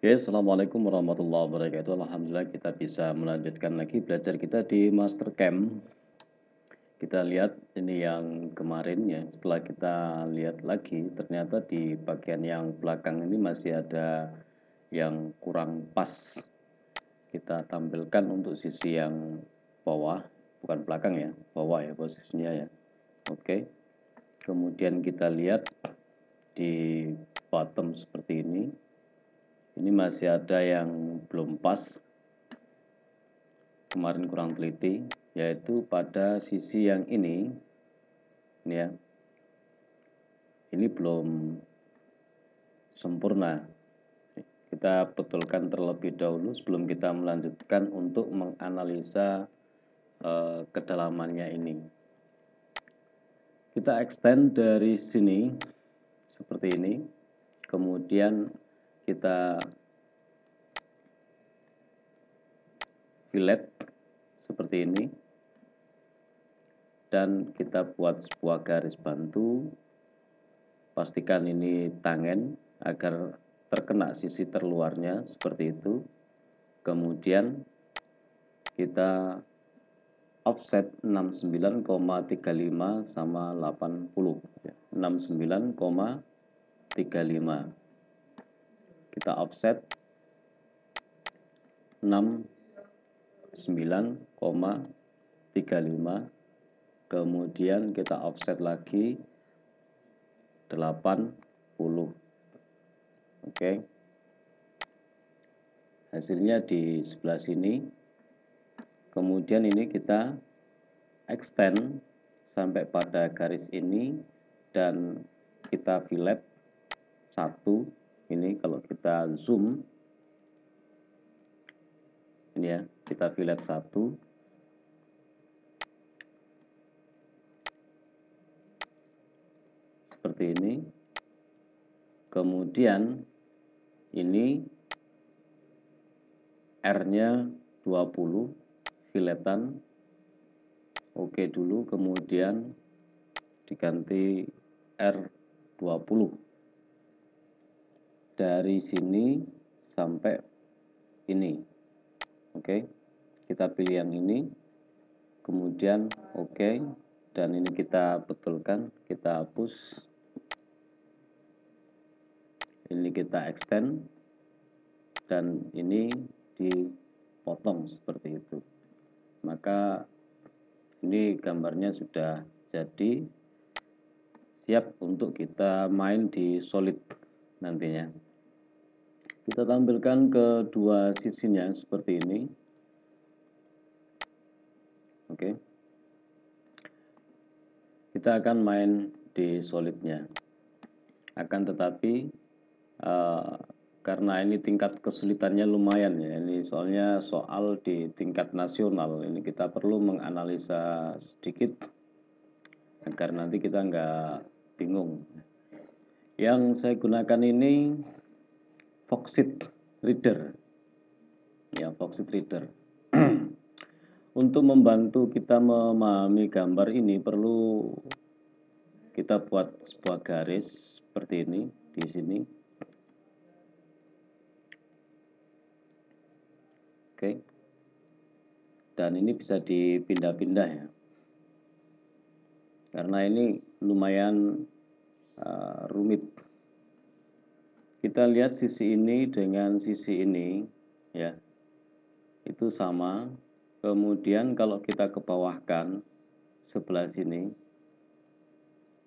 Oke, Assalamualaikum warahmatullahi wabarakatuh. Alhamdulillah kita bisa melanjutkan lagi belajar kita di Master Camp. Kita lihat ini yang kemarin ya, setelah kita lihat lagi, ternyata di bagian yang belakang ini masih ada yang kurang pas. Kita tampilkan untuk sisi yang bawah, bukan belakang ya, bawah ya posisinya ya. Oke, kemudian kita lihat di bottom seperti ini. Ini masih ada yang belum pas, kemarin kurang teliti, yaitu pada sisi yang ini ya, ini belum sempurna. Kita betulkan terlebih dahulu sebelum kita melanjutkan untuk menganalisa kedalamannya ini. Kita extend dari sini seperti ini, kemudian kita fillet seperti ini, dan kita buat sebuah garis bantu. Pastikan ini tangen agar terkena sisi terluarnya seperti itu. Kemudian kita offset 69,35 sama 80 ya. 69,35 kita offset 69,35, kemudian kita offset lagi 80. Oke. Hasilnya di sebelah sini. Kemudian ini kita extend sampai pada garis ini dan kita fillet satu. Ini kalau kita zoom ini ya, kita fillet satu. Seperti ini. Kemudian ini R-nya 20, filetan. Oke dulu, kemudian diganti R20. Dari sini sampai ini. Oke. Kita pilih yang ini. Kemudian oke, dan ini kita betulkan, kita hapus. Ini kita extend dan ini dipotong seperti itu. Maka ini gambarnya sudah jadi, siap untuk kita main di solid nantinya. Kita tampilkan kedua sisinya seperti ini. Oke. Kita akan main di solidnya. Akan tetapi karena ini tingkat kesulitannya lumayan ya, ini soalnya soal di tingkat nasional, ini kita perlu menganalisa sedikit agar nanti kita nggak bingung. Yang saya gunakan ini Foxit Reader ya, Foxit Reader. Untuk membantu kita memahami gambar ini perlu kita buat sebuah garis seperti ini di sini. Oke. Dan ini bisa dipindah-pindah ya. Karena ini lumayan rumit. Kita lihat sisi ini dengan sisi ini ya. Itu sama. Kemudian kalau kita ke bawahkan sebelah sini,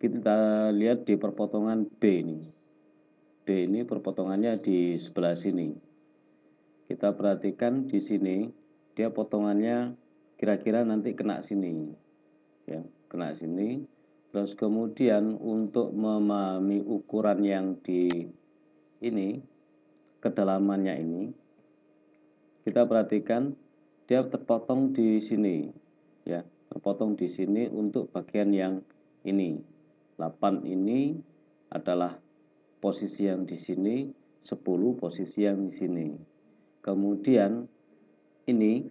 kita lihat di perpotongan B ini. B ini perpotongannya di sebelah sini. Kita perhatikan di sini, dia potongannya kira-kira nanti kena sini. Ya, kena sini. Terus kemudian untuk memahami ukuran yang di ini, kedalamannya ini, kita perhatikan dia terpotong di sini. Ya, terpotong di sini untuk bagian yang ini. 8 ini adalah posisi yang di sini, 10 posisi yang di sini. Kemudian ini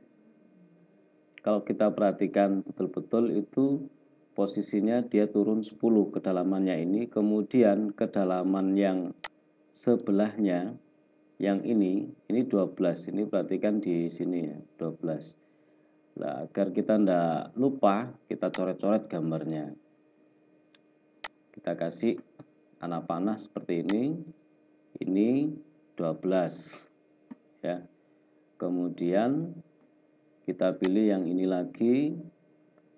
kalau kita perhatikan betul-betul itu posisinya dia turun 10 kedalamannya ini, kemudian kedalaman yang sebelahnya yang ini 12. Ini perhatikan di sini ya, 12. Nah, agar kita ndak lupa, kita coret-coret gambarnya. Kita kasih anak panah seperti ini 12 ya. Kemudian kita pilih yang ini lagi,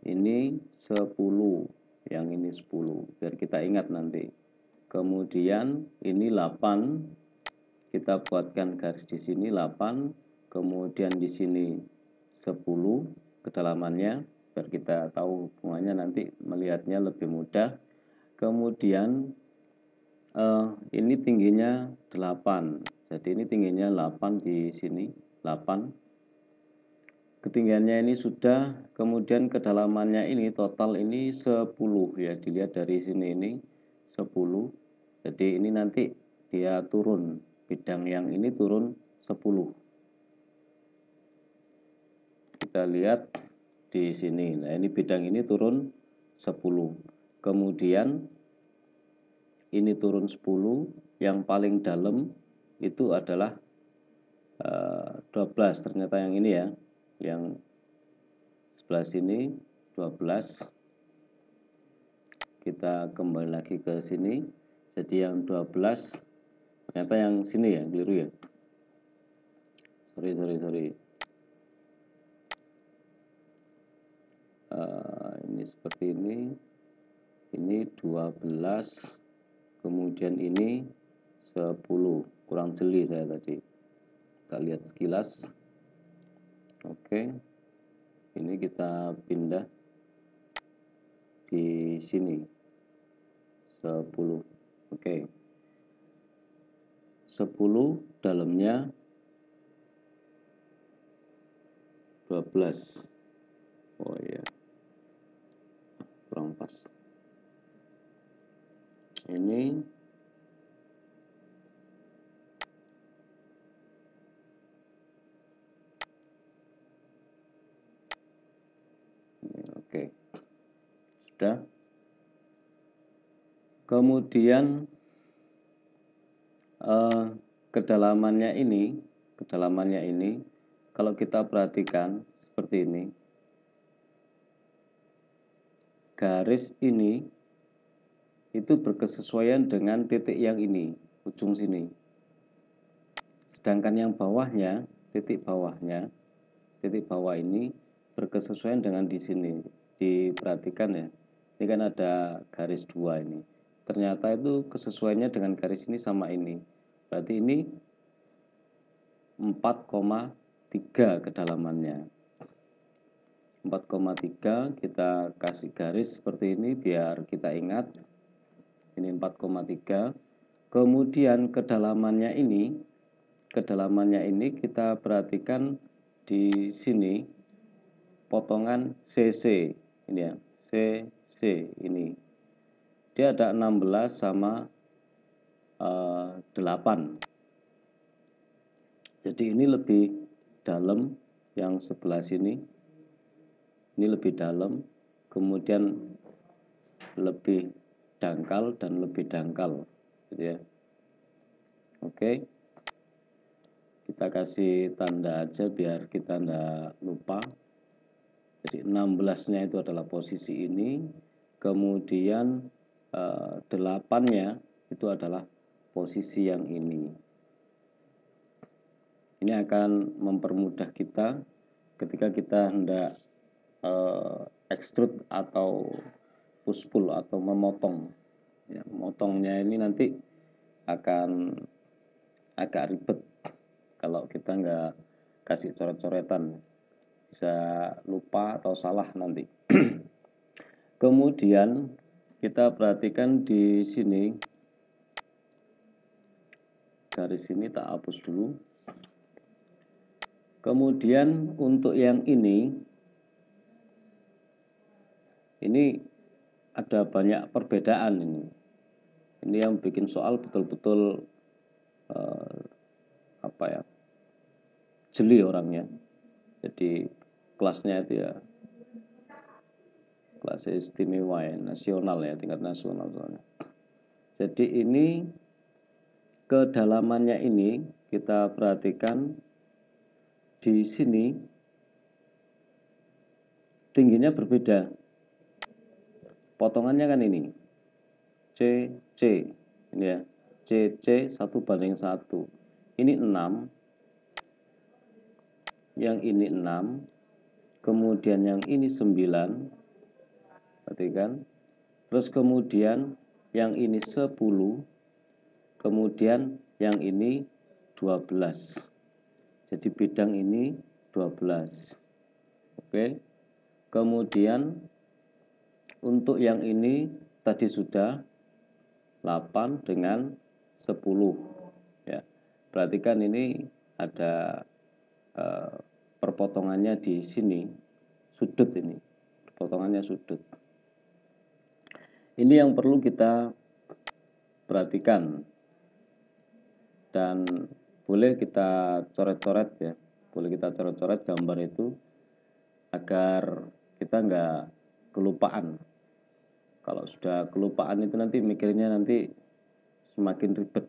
ini 10, yang ini 10, biar kita ingat nanti. Kemudian ini 8, kita buatkan garis di sini 8, kemudian di sini 10 kedalamannya, biar kita tahu hubungannya nanti melihatnya lebih mudah. Kemudian ini tingginya 8, jadi ini tingginya 8 di sini 8. Ketinggiannya ini sudah, kemudian kedalamannya ini total ini 10 ya, dilihat dari sini ini 10. Jadi ini nanti dia turun, bidang yang ini turun 10. Kita lihat di sini. Nah, ini bidang ini turun 10. Kemudian ini turun 10, yang paling dalam itu adalah 12. Ternyata yang ini ya, yang sebelah sini 12. Kita kembali lagi ke sini. Jadi yang 12 ternyata yang sini ya, keliru ya. Sorry. Ini seperti ini. Ini 12. Kemudian ini 10. Kurang jeli saya tadi. Kita lihat sekilas. Oke. Ini kita pindah di sini 10. Oke. 10 dalamnya 12. Oh iya, kurang pas. Ini oke. Sudah. Kemudian kedalamannya ini kalau kita perhatikan seperti ini, garis ini itu berkesesuaian dengan titik yang ini, ujung sini. Sedangkan yang bawahnya, titik bawah ini berkesesuaian dengan di sini. Diperhatikan ya, ini kan ada garis 2 ini. Ternyata itu kesesuaiannya dengan garis ini sama ini. Berarti ini 4,3 kedalamannya. 4,3 kita kasih garis seperti ini biar kita ingat. Ini 4,3. Kemudian kedalamannya ini kita perhatikan di sini potongan CC ini ya, CC ini. Dia ada 16 sama 8. Jadi ini lebih dalam yang sebelah sini. Ini lebih dalam, kemudian lebih dangkal dan lebih dangkal gitu ya. Oke. Kita kasih tanda aja biar kita enggak lupa. Jadi 16-nya itu adalah posisi ini, kemudian 8-nya itu adalah posisi yang ini. Ini akan mempermudah kita ketika kita hendak extrude atau push pull atau memotong. Ya, memotongnya ini nanti akan agak ribet kalau kita nggak kasih coret-coretan, bisa lupa atau salah nanti. Kemudian kita perhatikan di sini, garis ini tak hapus dulu. Kemudian untuk yang ini ada banyak perbedaan ini. Ini yang bikin soal betul-betul jeli orangnya. Jadi kelasnya itu ya kelas istimewa ya, nasional ya, tingkat nasional soalnya. Jadi ini kedalamannya ini kita perhatikan di sini tingginya berbeda. Potongannya kan ini C, C, ini ya, C, C 1:1. Ini 6, yang ini 6, kemudian yang ini 9, perhatikan. Terus kemudian yang ini 10, kemudian yang ini 12. Jadi bidang ini 12. Oke. Kemudian untuk yang ini tadi sudah 8 dengan 10. Ya. Perhatikan ini ada perpotongannya di sini, sudut ini. Perpotongannya sudut. Ini yang perlu kita perhatikan. Dan boleh kita coret-coret ya, boleh kita coret-coret gambar itu agar kita nggak kelupaan. Kalau sudah kelupaan itu nanti mikirnya nanti semakin ribet.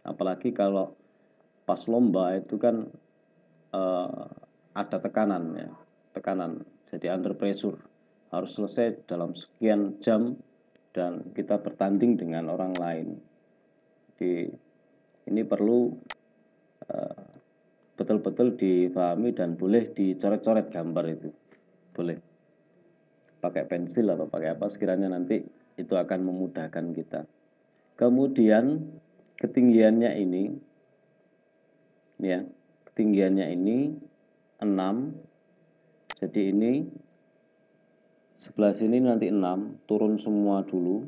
Apalagi kalau pas lomba itu kan ada tekanan ya, tekanan. Jadi under pressure harus selesai dalam sekian jam dan kita bertanding dengan orang lain. Jadi ini perlu betul-betul dipahami dan boleh dicoret-coret gambar itu. Boleh. Pakai pensil atau pakai apa sekiranya nanti itu akan memudahkan kita. Kemudian ketinggiannya ini ya, ketinggiannya ini 6. Jadi ini sebelah sini nanti 6, turun semua dulu.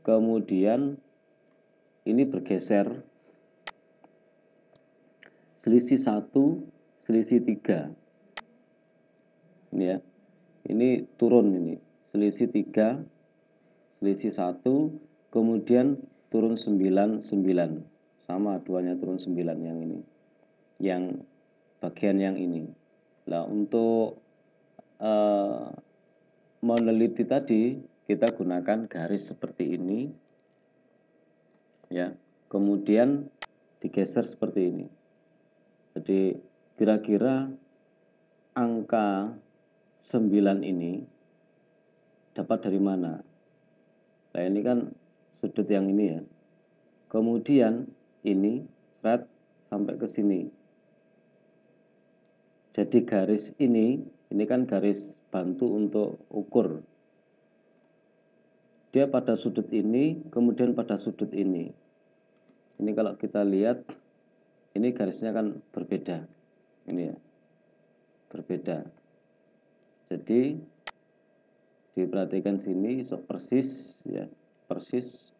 Kemudian ini bergeser selisih 1, selisih 3. Ini ya. Ini turun ini. Selisih 3, selisih 1, kemudian turun 9, 9. Sama duanya turun 9 yang ini. Yang bagian yang ini. Nah, untuk meneliti tadi kita gunakan garis seperti ini. Ya. Kemudian digeser seperti ini. Jadi kira-kira angka 9 ini dapat dari mana? Nah ini kan sudut yang ini ya. Kemudian ini thread sampai ke sini. Jadi garis ini kan garis bantu untuk ukur. Dia pada sudut ini, kemudian pada sudut ini. Ini kalau kita lihat ini garisnya kan berbeda. Ini ya. Berbeda. Jadi diperhatikan sini persis ya, persis.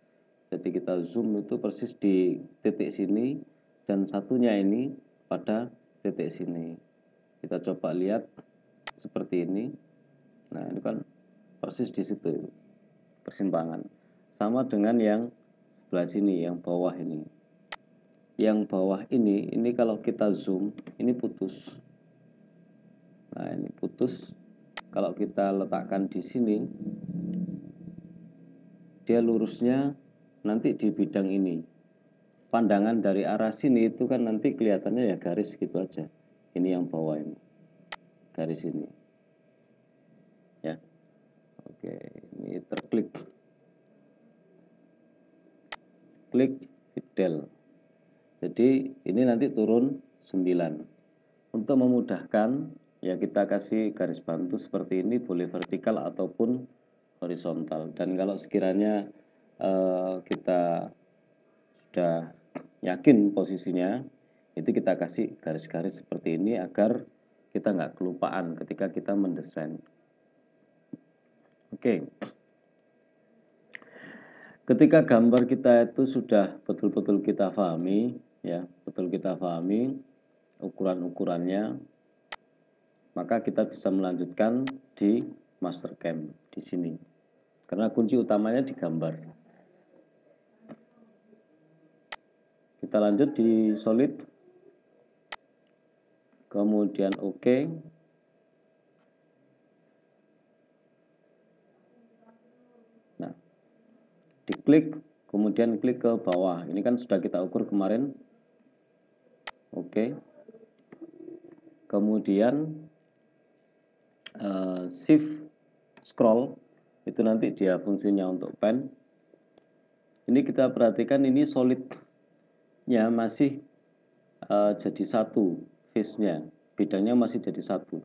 Jadi kita zoom itu persis di titik sini dan satunya ini pada titik sini. Kita coba lihat seperti ini. Nah, ini kan persis di situ persimpangan. Sama dengan yang sebelah sini, yang bawah ini. Yang bawah ini kalau kita zoom, ini putus. Nah, ini putus. Kalau kita letakkan di sini, dia lurusnya nanti di bidang ini. Pandangan dari arah sini itu kan nanti kelihatannya ya garis gitu aja. Ini yang bawah ini. Garis ini. Ya. Oke, ini terklik. Klik fidel. Jadi ini nanti turun 9. Untuk memudahkan ya kita kasih garis bantu seperti ini, boleh vertikal ataupun horizontal. Dan kalau sekiranya kita sudah yakin posisinya, itu kita kasih garis-garis seperti ini agar kita nggak kelupaan ketika kita mendesain. Oke. Ketika gambar kita itu sudah betul-betul kita pahami, ya, betul kita pahami ukuran-ukurannya, maka kita bisa melanjutkan di Mastercam di sini. Karena kunci utamanya di gambar. Kita lanjut di Solid, kemudian OK. Nah, diklik, kemudian klik ke bawah. Ini kan sudah kita ukur kemarin Oke. Kemudian shift scroll itu nanti dia fungsinya untuk pen. Ini kita perhatikan ini solidnya masih jadi satu, face-nya, bidangnya masih jadi satu.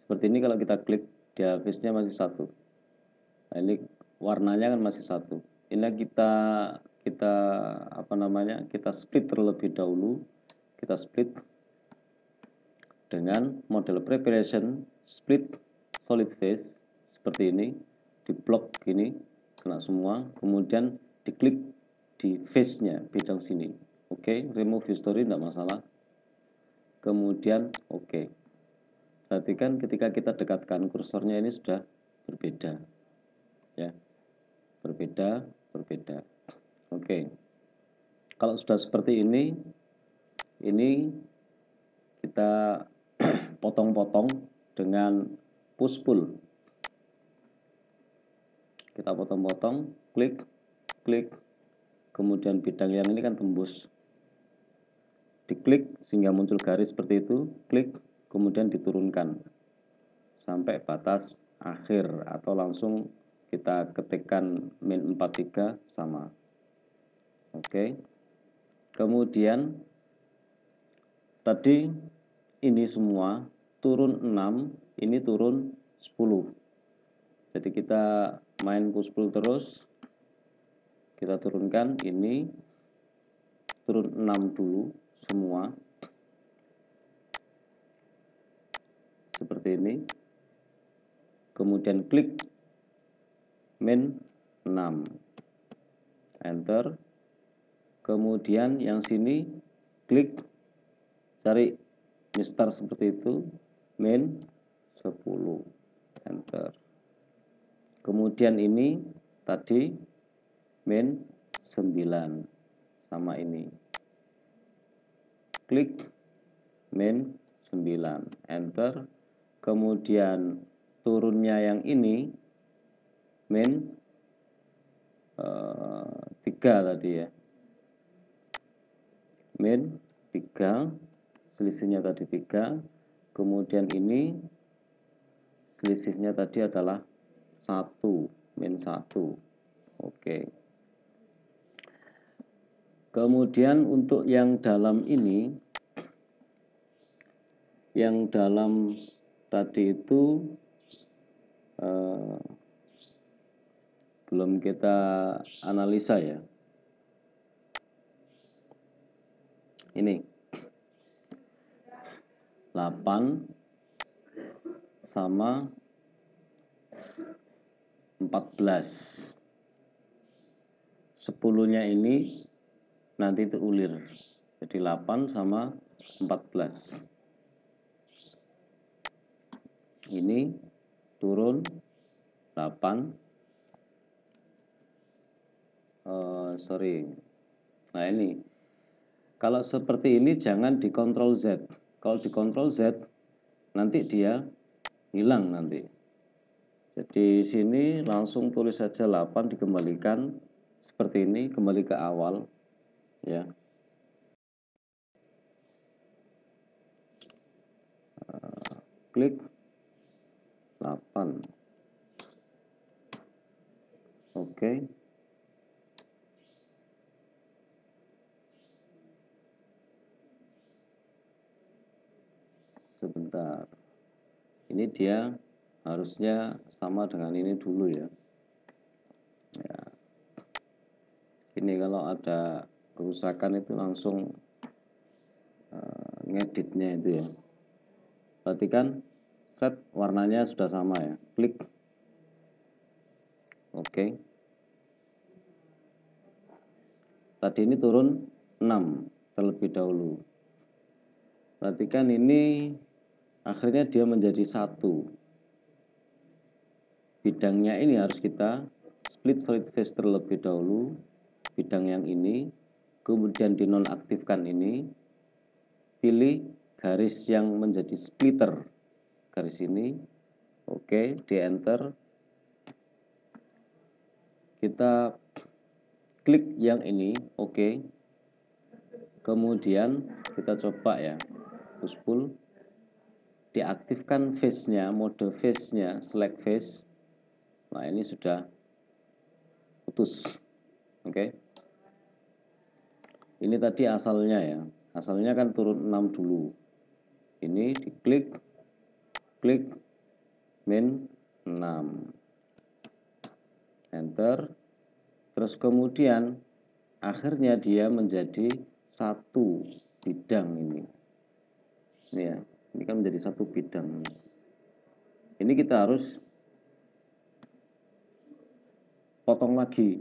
Seperti ini kalau kita klik, dia face-nya masih satu. Nah, ini warnanya kan masih satu. Ini kita split terlebih dahulu. Kita split dengan model preparation split solid face seperti ini, di blok gini kena semua, kemudian diklik di face-nya bidang sini. Oke, remove history tidak masalah. Kemudian oke. Perhatikan ketika kita dekatkan kursornya ini sudah berbeda. Ya. Berbeda. Oke. Kalau sudah seperti ini kita potong-potong dengan push pull. Kita potong-potong, klik, kemudian bidang yang ini kan tembus. Diklik sehingga muncul garis seperti itu, klik, kemudian diturunkan sampai batas akhir atau langsung kita ketikkan min 43 sama. Oke. Kemudian tadi ini semua turun 6, ini turun 10. Jadi kita main push pull terus, kita turunkan ini turun 6 dulu semua seperti ini, kemudian klik min 6, enter, kemudian yang sini klik, cari mistar seperti itu, min 10, enter. Kemudian ini tadi min 9 sama ini. Klik min 9, enter. Kemudian turunnya yang ini min 3 tadi ya. Min 3, selisihnya tadi 3. Kemudian ini selisihnya tadi adalah 1, min 1. Oke. Kemudian untuk yang dalam ini, yang dalam tadi itu belum kita analisa ya. Ini 8 sama 14. 10-nya ini nanti itu ulir. Jadi 8 sama 14. Ini turun 8. Nah ini. Kalau seperti ini jangan di Ctrl Z. Kalau di Ctrl Z nanti dia hilang nanti. Jadi sini langsung tulis saja 8 dikembalikan seperti ini, kembali ke awal ya. Klik 8. Oke. Sebentar. Ini dia harusnya sama dengan ini dulu ya. Ya. Ini kalau ada kerusakan itu langsung ngeditnya itu ya. Perhatikan, set warnanya sudah sama ya. Klik. Oke. Tadi ini turun 6 terlebih dahulu. Perhatikan ini akhirnya dia menjadi 1. Bidangnya ini harus kita split solid face terlebih dahulu, bidang yang ini, kemudian dinonaktifkan ini, pilih garis yang menjadi splitter, garis ini, oke, di enter, kita klik yang ini, oke, kemudian kita coba ya, push pull, diaktifkan phase-nya, mode phase-nya, select phase. Nah, ini sudah putus. Oke. Ini tadi asalnya ya. Asalnya kan turun 6 dulu. Ini diklik, klik min 6. Enter. Terus kemudian akhirnya dia menjadi satu bidang ini. Ini ya. Ini kan menjadi satu bidang. Ini kita harus potong lagi.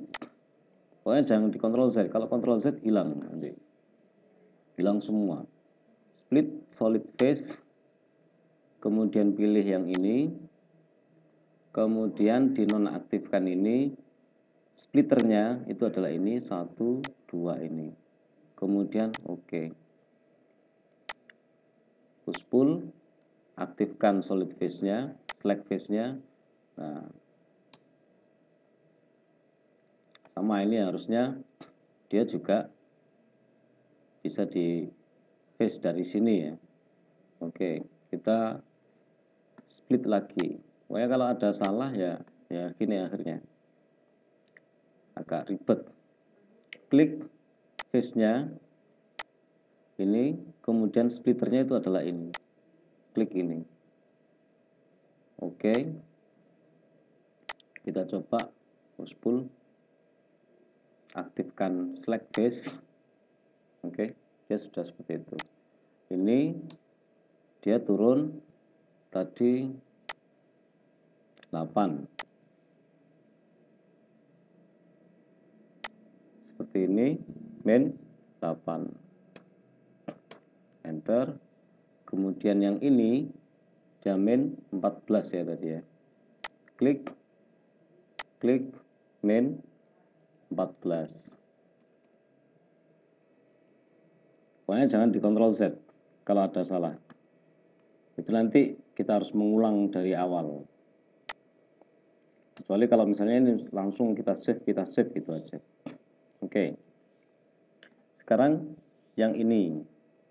Pokoknya jangan di Ctrl Z. Kalau Ctrl Z hilang nanti. Hilang semua. Split solid phase. Kemudian pilih yang ini. Kemudian dinonaktifkan ini. Splitternya itu adalah ini 1, 2 ini. Kemudian oke. Push pull. Aktifkan solid phase-nya, select phase-nya. Nah, sama ini harusnya dia juga bisa di phase dari sini ya. Oke, kita split lagi. Pokoknya kalau ada salah ya gini akhirnya. Agak ribet. Klik phase-nya ini, kemudian splitternya itu adalah ini. Klik ini. Oke. Kita coba push pull. Aktifkan select phase. Oke, dia sudah seperti itu. Ini dia turun tadi 8. Seperti ini, min 8. Enter. Kemudian yang ini dia min 14 ya tadi ya. Klik, klik, min 14. Pokoknya jangan di Ctrl Z kalau ada salah. Itu nanti kita harus mengulang dari awal. Kecuali kalau misalnya ini langsung kita save gitu aja. Oke. Sekarang yang ini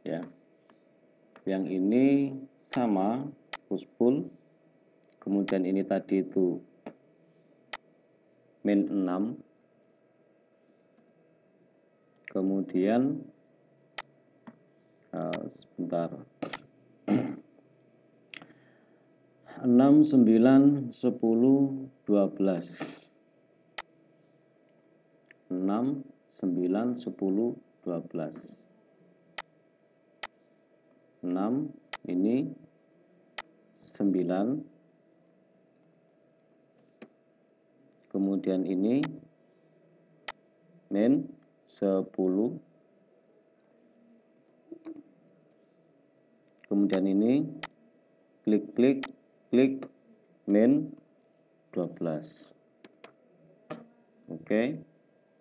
ya. Yang ini sama push pull. Kemudian ini tadi itu min 6. Kemudian sebentar. 6, 9, 10, 12. 6, 9, 10, 12. 6 ini 9. Kemudian ini min 10. Kemudian ini klik min 12. Oke.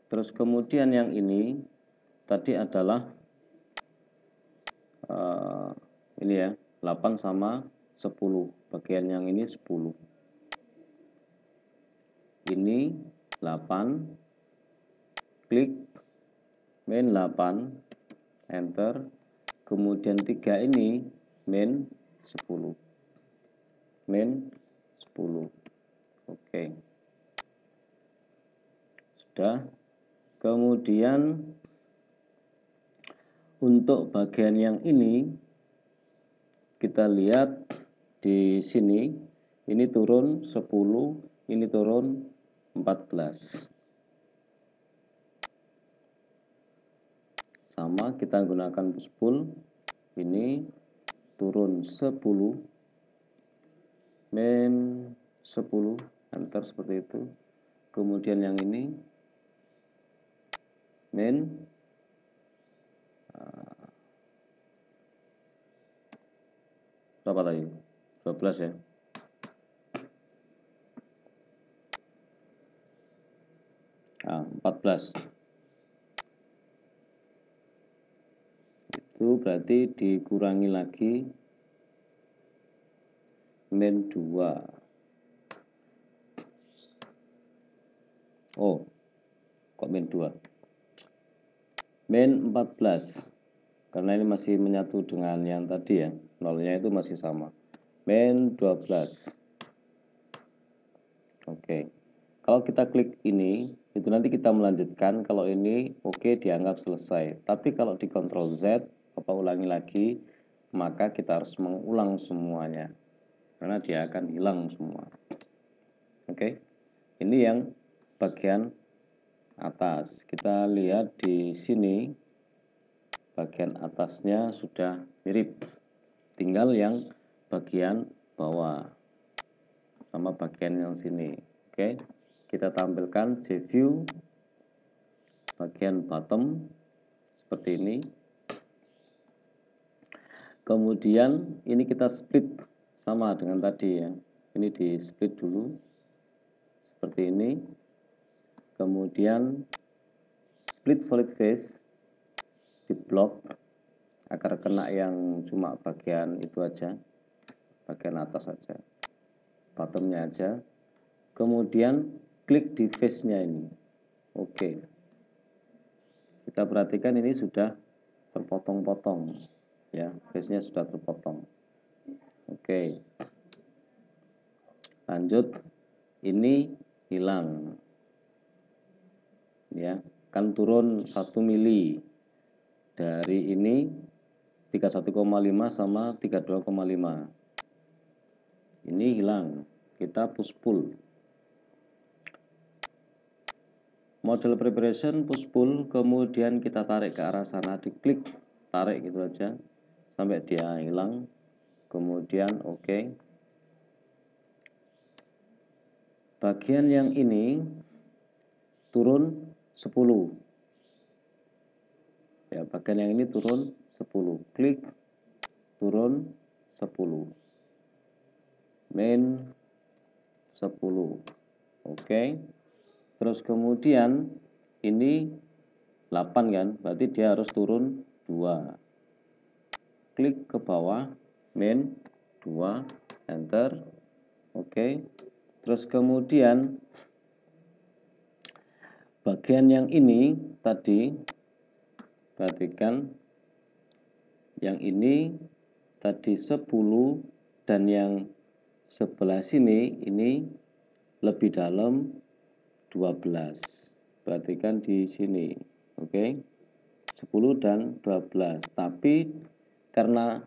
Terus kemudian yang ini tadi adalah ini ya, 8 sama 10. Bagian yang ini 10. Ini 8. Klik min 8. Enter. Kemudian 3 ini min 10. Min 10. Oke. Sudah. Kemudian untuk bagian yang ini kita lihat di sini, ini turun 10, ini turun 14. Sama, kita gunakan push pull. Ini turun 10, min 10, enter seperti itu. Kemudian yang ini min berapa tadi? 12 ya. Nah, 14. Itu berarti dikurangi lagi min 2. Oh, kok min 2? Min 14. karena ini masih menyatu dengan yang tadi ya, nolnya itu masih sama. Min 12. Oke. Kalau kita klik ini, itu nanti kita melanjutkan. Kalau ini oke, dianggap selesai. Tapi kalau di Ctrl Z, ulangi lagi, maka kita harus mengulang semuanya. Karena dia akan hilang semua. Oke. Ini yang bagian atas. Kita lihat di sini, bagian atasnya sudah mirip. Tinggal yang bagian bawah sama bagian yang sini. Oke. Kita tampilkan J-view bagian bottom seperti ini. Kemudian ini kita split sama dengan tadi ya. Ini di split dulu seperti ini. Kemudian split solid face di blok agar kena yang cuma bagian itu aja, bagian atas aja, bottomnya aja. Kemudian klik di face-nya ini. Oke. Kita perhatikan ini sudah terpotong-potong ya, face-nya sudah terpotong. Oke. Lanjut, ini hilang ya, kan turun 1 mili dari ini 31,5 sama 32,5. Ini hilang, kita push pull. Model preparation push pull, kemudian kita tarik ke arah sana, diklik, tarik gitu aja sampai dia hilang. Kemudian oke. Bagian yang ini turun 10. Ya, bagian yang ini turun 10. Klik, turun 10. Min 10. Oke. Terus kemudian ini 8 kan, berarti dia harus turun 2. Klik ke bawah, min 2, enter. Oke. Terus kemudian bagian yang ini tadi, perhatikan yang ini tadi 10 dan yang sebelah sini ini lebih dalam 12. Perhatikan di sini. Oke. 10 dan 12. Tapi karena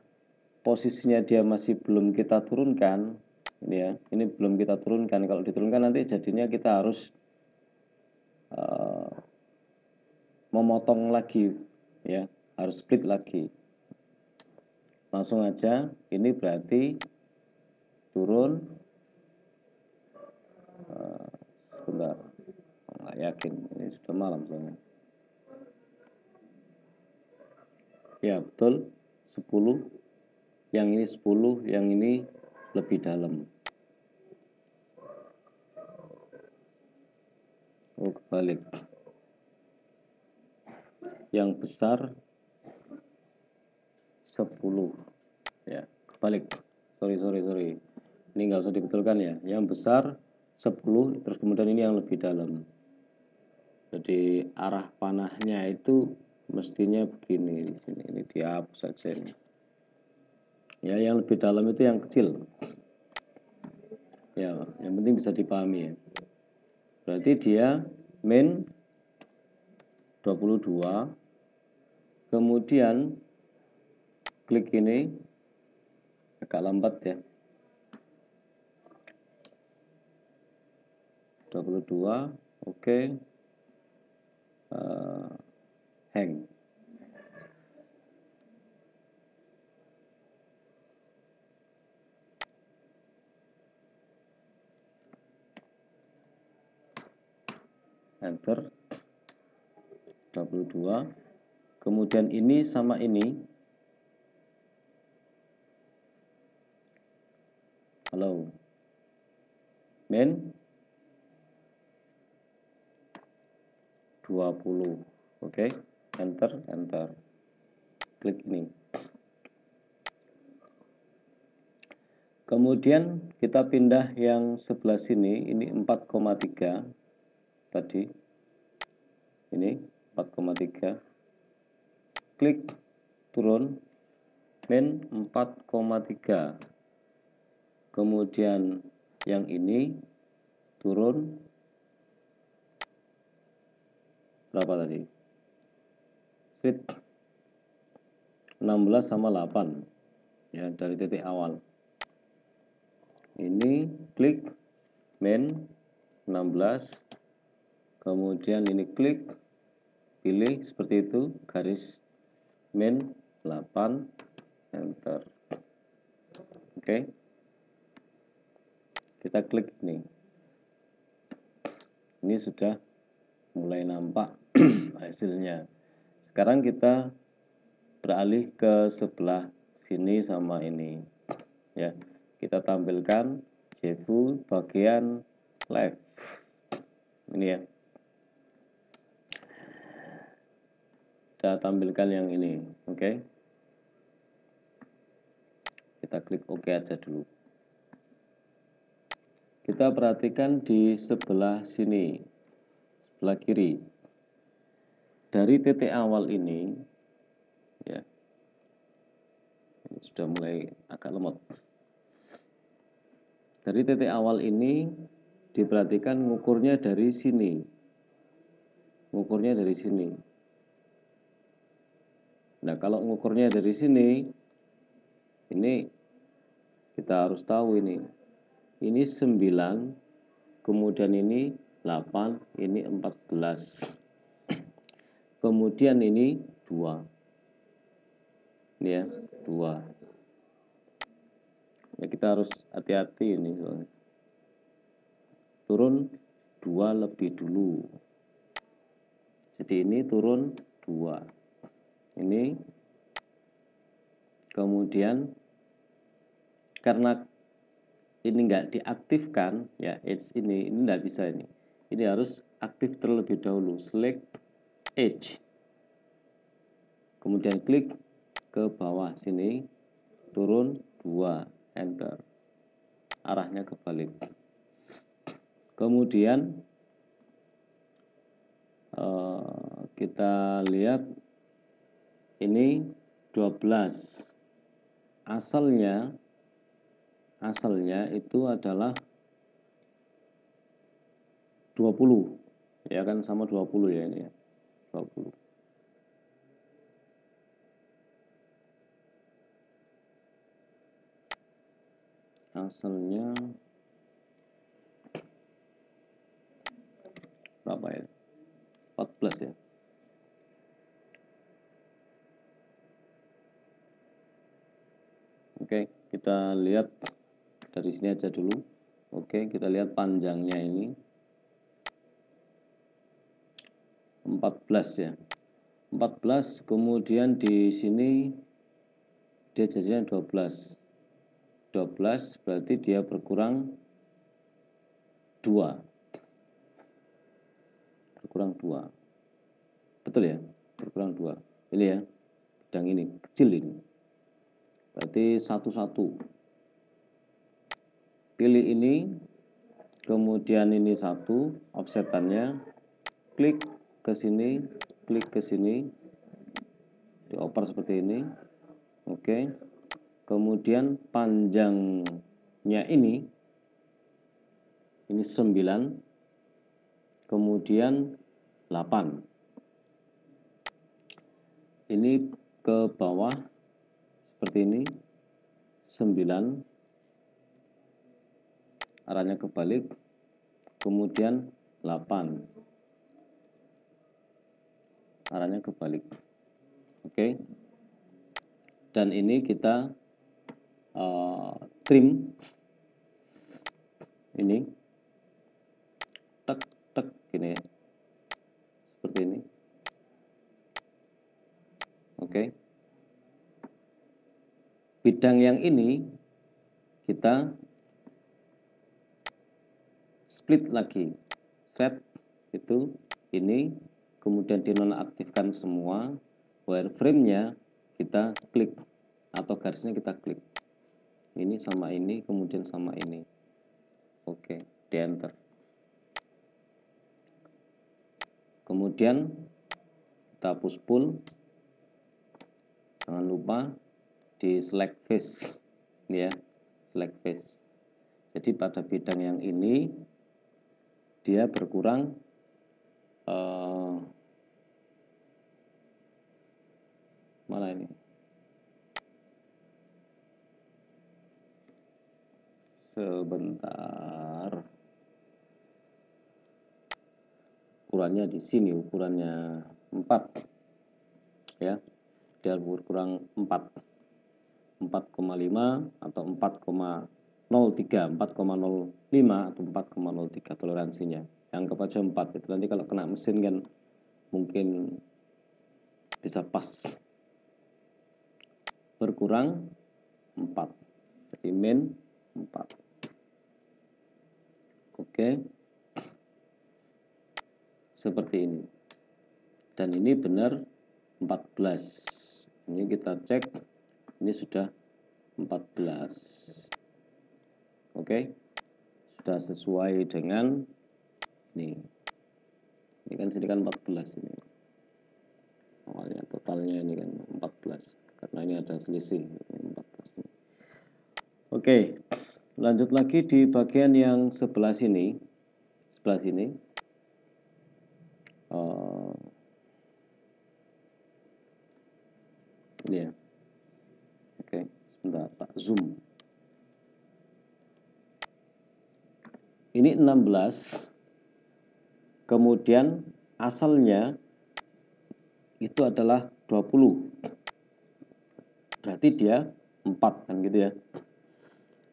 posisinya dia masih belum kita turunkan, ini ya, ini belum kita turunkan. Kalau diturunkan nanti jadinya kita harus memotong lagi ya, harus split lagi. Langsung aja, ini berarti turun sebentar, nggak yakin, ini sudah malam soalnya. Ya betul, 10, yang ini 10, yang ini lebih dalam. Oh, kebalik. Yang besar 10 ya, kebalik. Sorry. Ini nggak usah dibetulkan ya. Yang besar 10, terus kemudian ini yang lebih dalam. Jadi arah panahnya itu mestinya begini di sini. Ini dihapus saja ini. Ya, yang lebih dalam itu yang kecil. Ya, yang penting bisa dipahami ya. Berarti dia min 22. Kemudian klik ini agak lambat ya. 22, oke. Hang. Enter. 22. Kemudian ini sama ini. Halo. Min 20. Oke. Enter. Klik ini. Kemudian kita pindah yang sebelah sini, ini 4,3 tadi. Ini 4,3. Klik, turun min 4,3. Kemudian yang ini turun berapa tadi? Fit 16 sama 8 ya, dari titik awal. Ini klik min 16, kemudian ini klik, pilih seperti itu, garis min 8, enter. Oke. Kita klik ini. Ini sudah mulai nampak hasilnya. Sekarang kita beralih ke sebelah sini sama ini ya. Kita tampilkan JView bagian left ini ya. Kita tampilkan yang ini, oke. Kita klik OK aja dulu. Kita perhatikan di sebelah sini, sebelah kiri. Dari titik awal ini ya, ini sudah mulai agak lemot. Dari titik awal ini diperhatikan ngukurnya dari sini. Ngukurnya dari sini. Nah, kalau ngukurnya dari sini, ini kita harus tahu ini. Ini 9, kemudian ini 8, ini 14. Kemudian ini 2. Ini ya, 2. Ya, kita harus hati-hati ini. Turun 2 lebih dulu. Jadi ini turun 2. Ini kemudian karena ini enggak diaktifkan ya, edge ini enggak bisa ini. Ini harus aktif terlebih dahulu. Select edge. Kemudian klik ke bawah sini, turun 2, enter. Arahnya kebalik. Kemudian kita lihat ini 12. Asalnya itu adalah 20. Ya kan, sama 20 ya ini ya. 20. Asalnya berapa ya? 14 ya. Oke, kita lihat dari sini aja dulu. Oke, kita lihat panjangnya ini 14 ya. 14, kemudian di sini dia jadinya 12. 12 berarti dia berkurang 2. Berkurang 2. Betul ya? Berkurang 2. Ini ya. Bidang ini kecil ini. Berarti 1. Pilih ini, kemudian ini 1, offsetannya, klik ke sini, klik ke sini, dioper seperti ini. Oke. Kemudian panjangnya ini 9, kemudian 8. Ini ke bawah seperti ini, 9, arahnya kebalik, kemudian 8, arahnya kebalik. Oke. Dan ini kita trim ini, tek gini ya, seperti ini. Oke. Bidang yang ini kita split lagi, set itu ini, kemudian dinonaktifkan semua, wireframe-nya kita klik atau garisnya kita klik. Ini sama ini, kemudian sama ini. Oke, di enter. Kemudian kita push pull Jangan lupa di select face, ini ya, select face. Jadi pada bidang yang ini dia berkurang mana ini? Sebentar. Ukurannya di sini, ukurannya 4 ya. Dia berkurang 4,5 atau 4,03, 4,05 atau 4,03 toleransinya. Anggap aja 4 itu, nanti kalau kena mesin kan mungkin bisa pas. Berkurang 4, jadi min 4. Oke, seperti ini. Dan ini benar 14. Ini kita cek, ini sudah 14. Oke, sudah sesuai dengan ini. Ini kan sini kan 14 ini. Awalnya totalnya ini kan 14. Karena ini ada selisih, ini 14. Oke, lanjut lagi di bagian yang sebelah sini. Sebelah sini. Ini ya. Oke, sebentar tak zoom. Ini 16. Kemudian asalnya itu adalah 20. Berarti dia 4 kan gitu ya.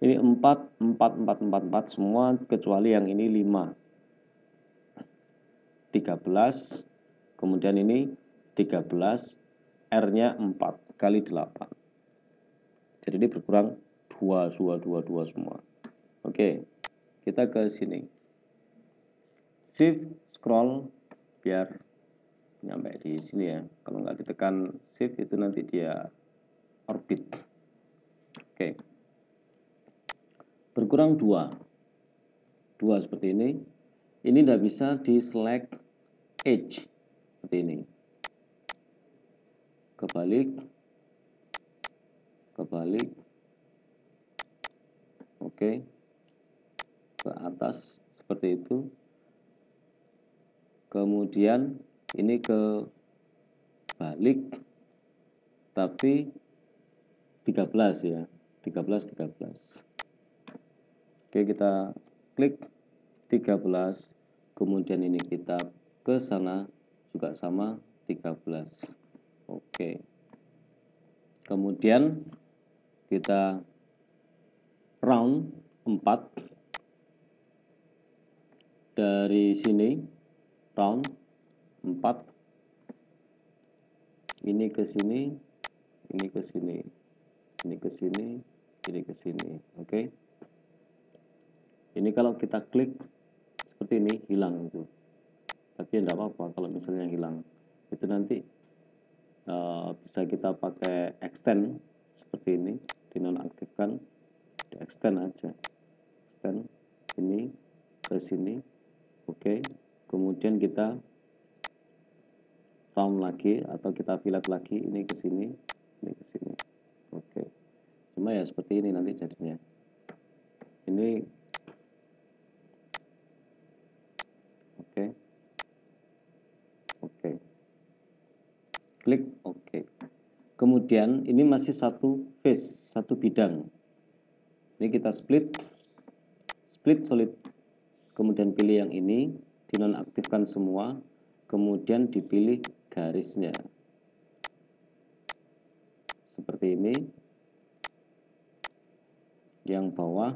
Ini 4, 4, 4, 4, 4 semua kecuali yang ini 5. 13. Kemudian ini 13. R-nya 4 kali 8. Jadi ini berkurang 2 semua. Oke, kita ke sini. Shift scroll biar nyampe di sini ya. Kalau nggak ditekan shift itu nanti dia orbit. Oke. Berkurang 2. 2 seperti ini. Ini tidak bisa di select edge seperti ini. Kebalik. Oke. Ke atas seperti itu. Kemudian ini ke balik tapi 13 ya. 13. Oke, kita klik 13. Kemudian ini kita ke sana juga sama 13. Oke. Kemudian kita round 4 dari sini, round 4, ini ke sini, ini ke sini, ini ke sini, ini ke sini. Oke. Ini kalau kita klik seperti ini hilang itu. Tapi tidak apa-apa kalau misalnya hilang. Itu nanti bisa kita pakai extend seperti ini, dinonaktifkan, di extend aja, extend ini ke sini. Oke. Kemudian kita round lagi atau kita fillet lagi, ini ke sini, ini ke sini. Oke. Cuma ya seperti ini nanti jadinya. Ini oke. Klik oke. Kemudian ini masih satu face, satu bidang. Ini kita split solid. Kemudian pilih yang ini, dinonaktifkan semua, kemudian dipilih garisnya. Seperti ini. Yang bawah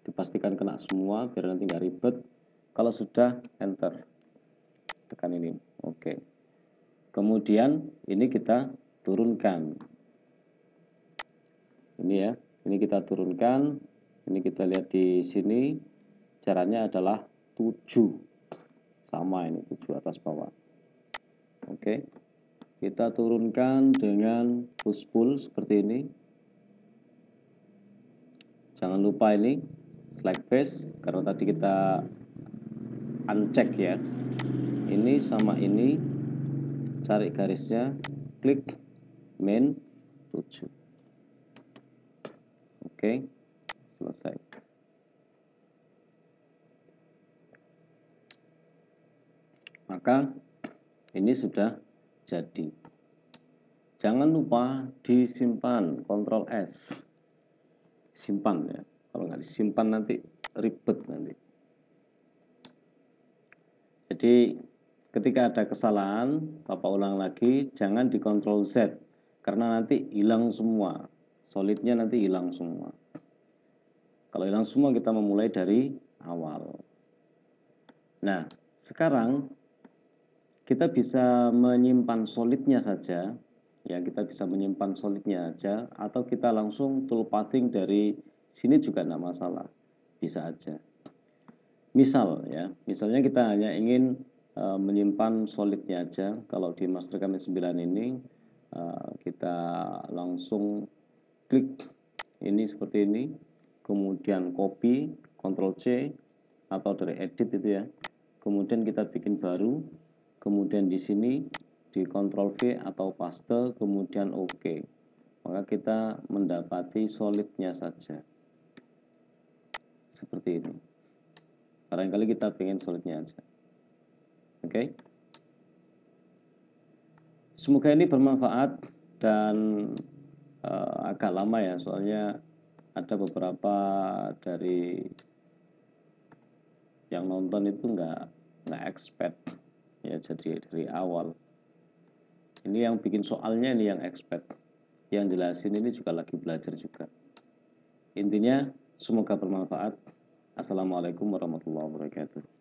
dipastikan kena semua biar nanti nggak ribet. Kalau sudah enter, tekan ini. Oke. Kemudian ini kita turunkan. Ini ya, ini kita turunkan. Ini kita lihat di sini. Caranya adalah 7. Sama ini 7 atas bawah. Oke. Kita turunkan dengan push pull seperti ini. Jangan lupa ini select face karena tadi kita uncheck ya. ini sama ini, cari garisnya, klik min 7. Oke, selesai. Maka ini sudah jadi. Jangan lupa disimpan, Ctrl S. Simpan ya. Kalau nggak disimpan nanti ribet nanti. Jadi ketika ada kesalahan, Bapak ulang lagi, jangan di Ctrl Z. Karena nanti hilang semua. Solidnya nanti hilang semua. Kalau hilang semua kita memulai dari awal. Nah, sekarang kita bisa menyimpan solidnya saja. Ya, kita bisa menyimpan solidnya aja, atau kita langsung toolpathing dari sini juga tidak masalah, bisa aja. Misal ya, misalnya kita hanya ingin menyimpan solidnya aja. Kalau di Mastercam 9 ini kita langsung klik ini seperti ini, kemudian copy, Ctrl C atau dari edit itu ya. Kemudian kita bikin baru, kemudian di sini di Ctrl V atau paste, kemudian OK. Maka kita mendapati solidnya saja. Seperti ini. Barangkali kita pengen solidnya aja. Oke. Semoga ini bermanfaat dan agak lama ya, soalnya ada beberapa dari yang nonton itu nggak expect ya, jadi dari awal. Ini yang bikin soalnya, ini yang expert. Yang jelasin ini juga lagi belajar juga. Intinya semoga bermanfaat. Assalamualaikum warahmatullahi wabarakatuh.